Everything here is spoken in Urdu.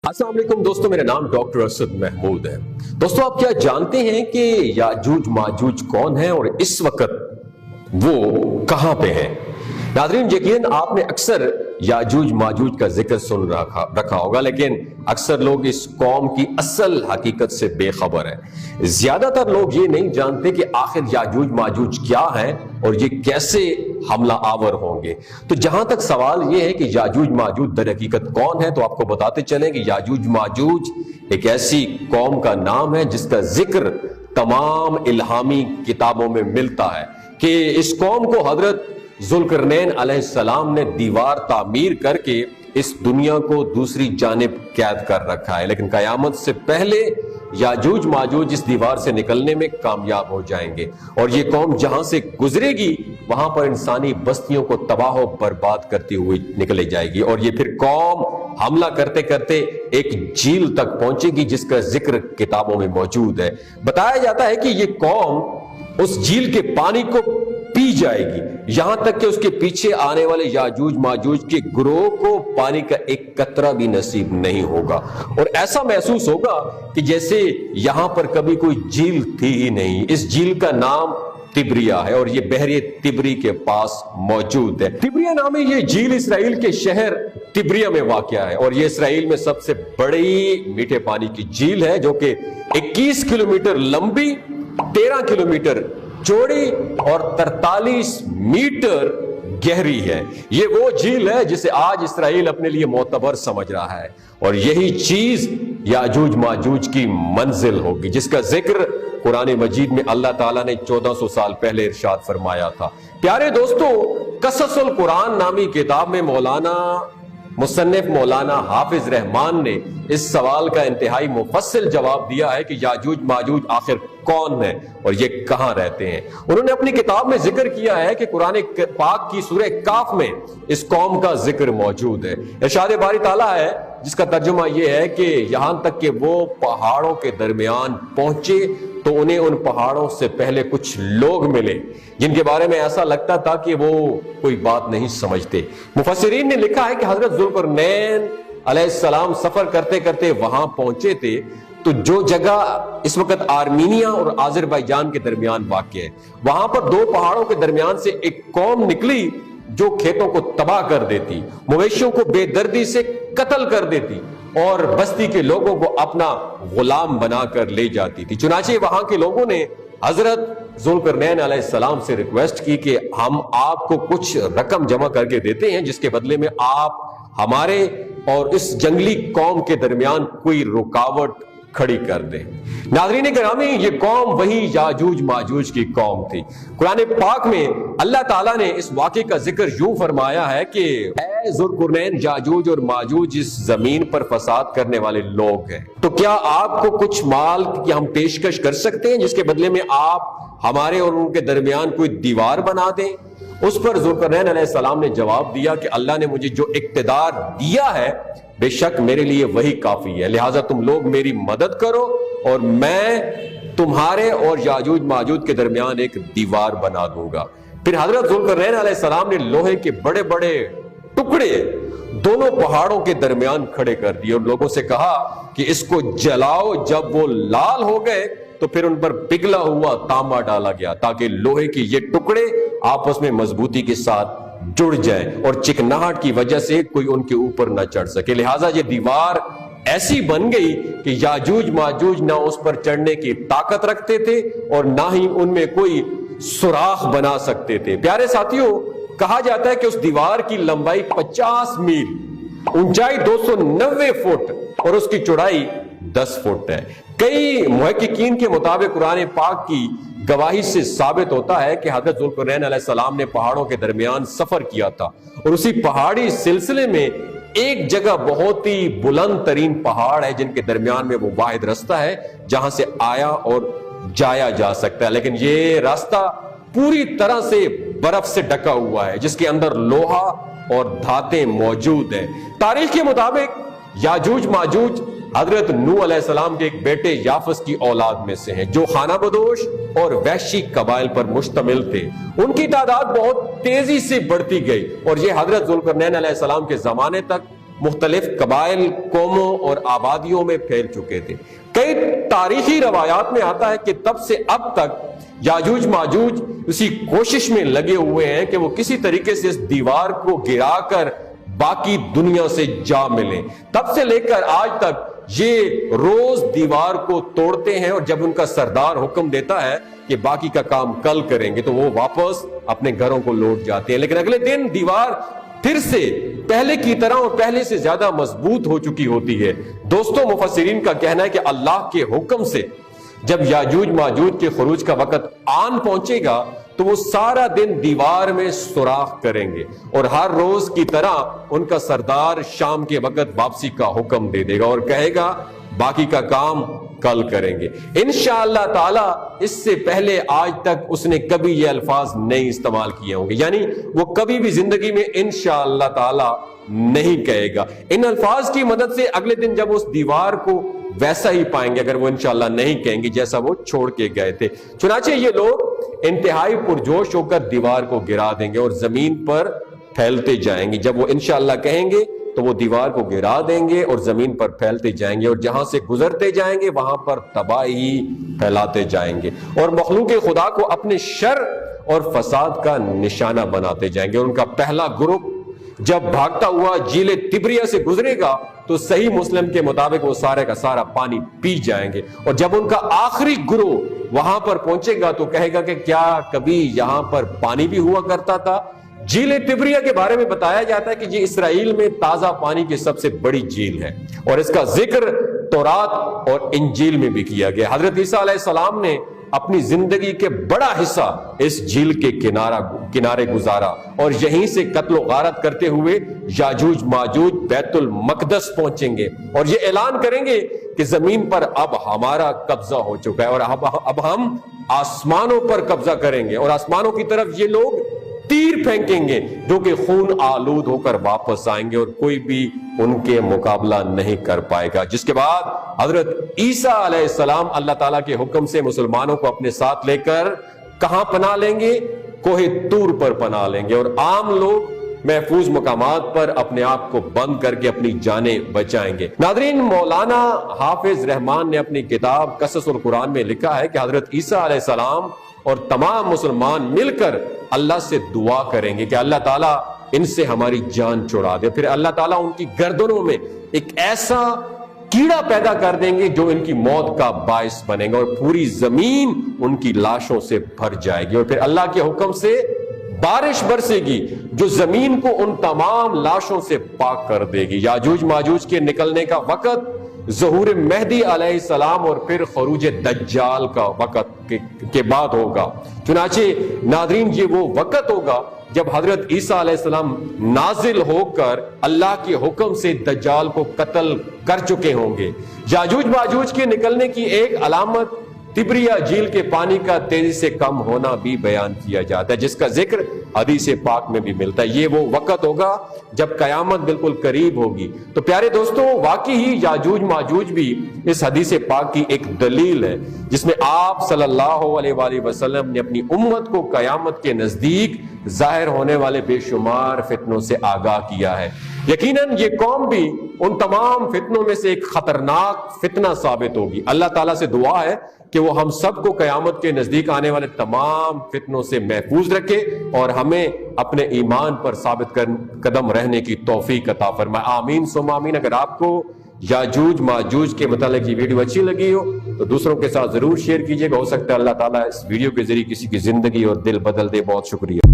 السلام علیکم دوستو، میرا نام ڈاکٹر اسد محمود ہے۔ دوستو، آپ کیا جانتے ہیں کہ یاجوج ماجوج کون ہیں اور اس وقت وہ کہاں پہ ہیں؟ ناظرین، یقیناً آپ نے اکثر یاجوج ماجوج کا ذکر سن رکھا ہوگا، لیکن اکثر لوگ اس قوم کی اصل حقیقت سے بے خبر ہیں۔ زیادہ تر لوگ یہ نہیں جانتے کہ آخر یاجوج ماجوج کیا ہیں اور یہ کیسے حملہ آور ہوں گے۔ تو جہاں تک سوال یہ ہے کہ یاجوج ماجوج در حقیقت کون ہے، تو آپ کو بتاتے چلیں کہ یاجوج ماجوج ایک ایسی قوم کا نام ہے جس کا ذکر تمام الہامی کتابوں میں ملتا ہے کہ اس قوم کو حضرت ذوالقرنین علیہ السلام نے دیوار تعمیر کر کے اس دنیا کو دوسری جانب قید کر رکھا ہے، لیکن قیامت سے پہلے یاجوج ماجوج اس دیوار سے نکلنے میں کامیاب ہو جائیں گے، اور یہ قوم جہاں سے گزرے گی وہاں پر انسانی بستیوں کو تباہ و برباد کرتی ہوئی نکلے جائے گی، اور یہ پھر قوم حملہ کرتے کرتے ایک جھیل تک پہنچے گی جس کا ذکر کتابوں میں موجود ہے۔ بتایا جاتا ہے کہ یہ قوم اس جھیل کے پانی کو پی جائے گی، یہاں تک کہ اس کے پیچھے آنے والے یاجوج ماجوج کے گروہ کو پانی کا ایک قطرہ بھی نصیب نہیں ہوگا، اور ایسا محسوس ہوگا کہ جیسے یہاں پر کبھی کوئی جھیل تھی ہی نہیں۔ اس جھیل کا نام تبریا ہے اور یہ بحر تبری کے پاس موجود ہے۔ تبریا نامی یہ جھیل اسرائیل کے شہر تبریا میں واقع ہے، اور یہ اسرائیل میں سب سے بڑی میٹھے پانی کی جھیل ہے، جو کہ 21 کلومیٹر لمبی، 13 کلومیٹر چوڑی اور 43 میٹر گہری ہے۔ یہ وہ جھیل ہے جسے آج اسرائیل اپنے لیے معتبر سمجھ رہا ہے، اور یہی چیز یاجوج ماجوج کی منزل ہوگی جس کا ذکر قرآن مجید میں اللہ تعالیٰ نے 1400 سال پہلے ارشاد فرمایا تھا۔ پیارے دوستو، قصص القرآن نامی کتاب میں مصنف مولانا حافظ رحمان نے اس سوال کا انتہائی مفصل جواب دیا ہے کہ یاجوج ماجوج آخر کون ہے اور یہ کہاں رہتے ہیں۔ انہوں نے اپنی کتاب میں ذکر کیا ہے کہ قرآن پاک کی سورہ کاف میں اس قوم کا ذکر موجود ہے۔ ارشاد باری تعالیٰ ہے جس کا ترجمہ یہ ہے کہ یہاں تک کہ وہ پہاڑوں کے درمیان پہنچے تو انہیں ان پہاڑوں سے پہلے کچھ لوگ ملے جن کے بارے میں ایسا لگتا تھا کہ وہ کوئی بات نہیں سمجھتے۔ مفسرین نے لکھا ہے کہ حضرت ذوالقرنین علیہ السلام سفر کرتے کرتے وہاں پہنچے تھے، تو جو جگہ اس وقت آرمینیا اور آذربائیجان کے درمیان واقع ہے، وہاں پر دو پہاڑوں کے درمیان سے ایک قوم نکلی جو کھیتوں کو تباہ کر دیتی، مویشیوں کو بے دردی سے قتل کر دیتی اور بستی کے لوگوں کو اپنا غلام بنا کر لے جاتی تھی۔ چنانچہ وہاں کے لوگوں نے حضرت ذوالقرنین علیہ السلام سے ریکویسٹ کی کہ ہم آپ کو کچھ رقم جمع کر کے دیتے ہیں جس کے بدلے میں آپ ہمارے اور اس جنگلی قوم کے درمیان کوئی رکاوٹ کھڑی کر دیں۔ ناظرین گرامی، یہ قوم وہی یاجوج ماجوج کی قوم تھی۔ قرآن پاک میں اللہ تعالیٰ نے اس واقعے کا ذکر یوں فرمایا ہے کہ اے ذوالقرنین، یاجوج اور ماجوج اس زمین پر فساد کرنے والے لوگ ہیں، تو کیا آپ کو کچھ مال کی ہم پیشکش کر سکتے ہیں جس کے بدلے میں آپ ہمارے اور ان کے درمیان کوئی دیوار بنا دیں؟ اس پر ذوالقرنین علیہ السلام نے جواب دیا کہ اللہ نے مجھے جو اقتدار دیا ہے بے شک میرے لیے وہی کافی ہے، لہٰذا تم لوگ میری مدد کرو اور میں تمہارے اور یاجوج ماجوج کے درمیان ایک دیوار بنا دوں گا۔ پھر حضرت ذوالقرنین علیہ السلام نے لوہے کے بڑے بڑے ٹکڑے دونوں پہاڑوں کے درمیان کھڑے کر دیے اور لوگوں سے کہا کہ اس کو جلاؤ۔ جب وہ لال ہو گئے تو پھر ان پر پگھلا ہوا تانبا ڈالا گیا تاکہ لوہے کے یہ ٹکڑے آپس میں مضبوطی کے ساتھ جڑ جائیں اور چکناہٹ کی وجہ سے کوئی ان کے اوپر نہ چڑھ سکے۔ لہٰذا یہ دیوار ایسی بن گئی کہ یاجوج ماجوج نہ اس پر چڑھنے کی طاقت رکھتے تھے اور نہ ہی ان میں کوئی سوراخ بنا سکتے تھے۔ پیارے ساتھیوں، کہا جاتا ہے کہ اس دیوار کی لمبائی 50 میل، اونچائی 290 فٹ اور اس کی چوڑائی 10 فٹ ہے۔ کئی محققین کے مطابق قرآن پاک کی گواہی سے ثابت ہوتا ہے کہ حضرت ذوالقرنین علیہ السلام نے پہاڑوں کے درمیان سفر کیا تھا، اور اسی پہاڑی سلسلے میں ایک جگہ بہت ہی بلند ترین پہاڑ ہے جن کے درمیان میں وہ واحد راستہ ہے جہاں سے آیا اور جایا جا سکتا ہے، لیکن یہ راستہ پوری طرح سے برف سے ڈھکا ہوا ہے جس کے اندر لوہا اور دھاتیں موجود ہیں۔ تاریخ کے مطابق یاجوج ماجوج حضرت نوح علیہ السلام کے ایک بیٹے یافس کی اولاد میں سے ہیں جو خانہ بدوش اور وحشی قبائل پر مشتمل تھے۔ ان کی تعداد بہت تیزی سے بڑھتی گئی اور یہ حضرت ذوالقرنین علیہ السلام کے زمانے تک مختلف قبائل، قوموں اور آبادیوں میں پھیل چکے تھے۔ کئی تاریخی روایات میں آتا ہے کہ تب سے اب تک یاجوج ماجوج اسی کوشش میں لگے ہوئے ہیں کہ وہ کسی طریقے سے اس دیوار کو گرا کر باقی دنیا سے جا ملیں۔ تب سے لے کر آج تک یہ روز دیوار کو توڑتے ہیں، اور جب ان کا سردار حکم دیتا ہے کہ باقی کا کام کل کریں گے تو وہ واپس اپنے گھروں کو لوٹ جاتے ہیں، لیکن اگلے دن دیوار پھر سے پہلے کی طرح اور پہلے سے زیادہ مضبوط ہو چکی ہوتی ہے۔ دوستوں، مفسرین کا کہنا ہے کہ اللہ کے حکم سے جب یاجوج ماجوج کے خروج کا وقت آن پہنچے گا تو وہ سارا دن دیوار میں سوراخ کریں گے، اور ہر روز کی طرح ان کا سردار شام کے وقت واپسی کا حکم دے دے گا اور کہے گا باقی کا کام کل کریں گے۔ انشاءاللہ تعالی اس سے پہلے آج تک اس نے کبھی یہ الفاظ نہیں استعمال کیے ہوں گے، یعنی وہ کبھی بھی زندگی میں انشاءاللہ تعالی نہیں کہے گا۔ ان الفاظ کی مدد سے اگلے دن جب اس دیوار کو ویسا ہی پائیں گے اگر وہ انشاءاللہ نہیں کہیں گے جیسا وہ چھوڑ کے گئے تھے۔ چنانچہ یہ لوگ انتہائی پرجوش ہو کر دیوار کو گرا دیں گے اور زمین پر پھیلتے جائیں گے۔ جب وہ انشاءاللہ کہیں گے تو وہ دیوار کو گرا دیں گے اور زمین پر پھیلتے جائیں گے، اور جہاں سے گزرتے جائیں گے وہاں پر تباہی پھیلاتے جائیں گے، اور مخلوق خدا کو اپنے شر اور فساد کا نشانہ بناتے جائیں گے۔ ان کا پہلا گروپ جب بھاگتا ہوا جھیل تبریہ سے گزرے گا تو صحیح مسلم کے مطابق وہ سارے کا سارا پانی پی جائیں گے، اور جب ان کا آخری گروہ وہاں پر پہنچے گا تو کہے گا کہ کیا کبھی یہاں پر پانی بھی ہوا کرتا تھا؟ جھیل تبریہ کے بارے میں بتایا جاتا ہے کہ یہ اسرائیل میں تازہ پانی کی سب سے بڑی جھیل ہے، اور اس کا ذکر تورات اور انجیل میں بھی کیا گیا۔ حضرت عیسیٰ علیہ السلام نے اپنی زندگی کے بڑا حصہ اس جھیل کے کنارے گزارا، اور یہیں سے قتل و غارت کرتے ہوئے یاجوج ماجوج بیت المقدس پہنچیں گے اور یہ اعلان کریں گے کہ زمین پر اب ہمارا قبضہ ہو چکا ہے، اور اب ہم آسمانوں پر قبضہ کریں گے، اور آسمانوں کی طرف یہ لوگ تیر پھینکیں گے جو کہ خون آلود ہو کر واپس آئیں گے، اور کوئی بھی ان کے مقابلہ نہیں کر پائے گا۔ جس کے بعد حضرت عیسیٰ علیہ السلام اللہ تعالیٰ کے حکم سے مسلمانوں کو اپنے ساتھ لے کر کہاں پناہ لیں گے؟ کوہ طور پر پناہ لیں گے، اور عام لوگ محفوظ مقامات پر اپنے آپ کو بند کر کے اپنی جانیں بچائیں گے۔ ناظرین، مولانا حافظ رحمان نے اپنی کتاب قصص القرآن میں لکھا ہے کہ حضرت عیسیٰ علیہ السلام اور تمام مسلمان مل کر اللہ سے دعا کریں گے کہ اللہ تعالیٰ ان سے ہماری جان چھڑا دے، پھر اللہ تعالیٰ ان کی گردنوں میں ایک ایسا کیڑا پیدا کر دیں گے جو ان کی موت کا باعث بنے گا، اور پوری زمین ان کی لاشوں سے بھر جائے گی، اور پھر اللہ کے حکم سے بارش برسے گی جو زمین کو ان تمام لاشوں سے پاک کر دے گی۔ یاجوج ماجوج کے نکلنے کا وقت ظہور مہدی علیہ السلام اور پھر خروج دجال کا وقت کے بعد ہوگا۔ چنانچہ ناظرین، یہ وہ وقت ہوگا جب حضرت عیسیٰ علیہ السلام نازل ہو کر اللہ کے حکم سے دجال کو قتل کر چکے ہوں گے۔ یاجوج ماجوج کے نکلنے کی ایک علامت تبریہ جھیل کے پانی کا تیزی سے کم ہونا بھی بیان کیا جاتا ہے، جس کا ذکر حدیث پاک میں بھی ملتا ہے۔ یہ وہ وقت ہوگا جب قیامت بالکل قریب ہوگی۔ تو پیارے دوستوں، واقعی ہی یاجوج ماجوج بھی اس حدیث پاک کی ایک دلیل ہے جس میں آپ صلی اللہ علیہ وآلہ وسلم نے اپنی امت کو قیامت کے نزدیک ظاہر ہونے والے بے شمار فتنوں سے آگاہ کیا ہے۔ یقیناً یہ قوم بھی ان تمام فتنوں میں سے ایک خطرناک فتنہ ثابت ہوگی۔ اللہ تعالیٰ سے دعا ہے کہ وہ ہم سب کو قیامت کے نزدیک آنے والے تمام فتنوں سے محفوظ رکھے اور ہمیں اپنے ایمان پر ثابت قدم رہنے کی توفیق عطا فرمائے۔ آمین ثم آمین۔ اگر آپ کو یاجوج ماجوج کے متعلق یہ ویڈیو اچھی لگی ہو تو دوسروں کے ساتھ ضرور شیئر کیجیے گا، ہو سکتا ہے اللہ تعالیٰ اس ویڈیو کے ذریعے کسی کی زندگی اور دل بدل دے۔ بہت شکریہ۔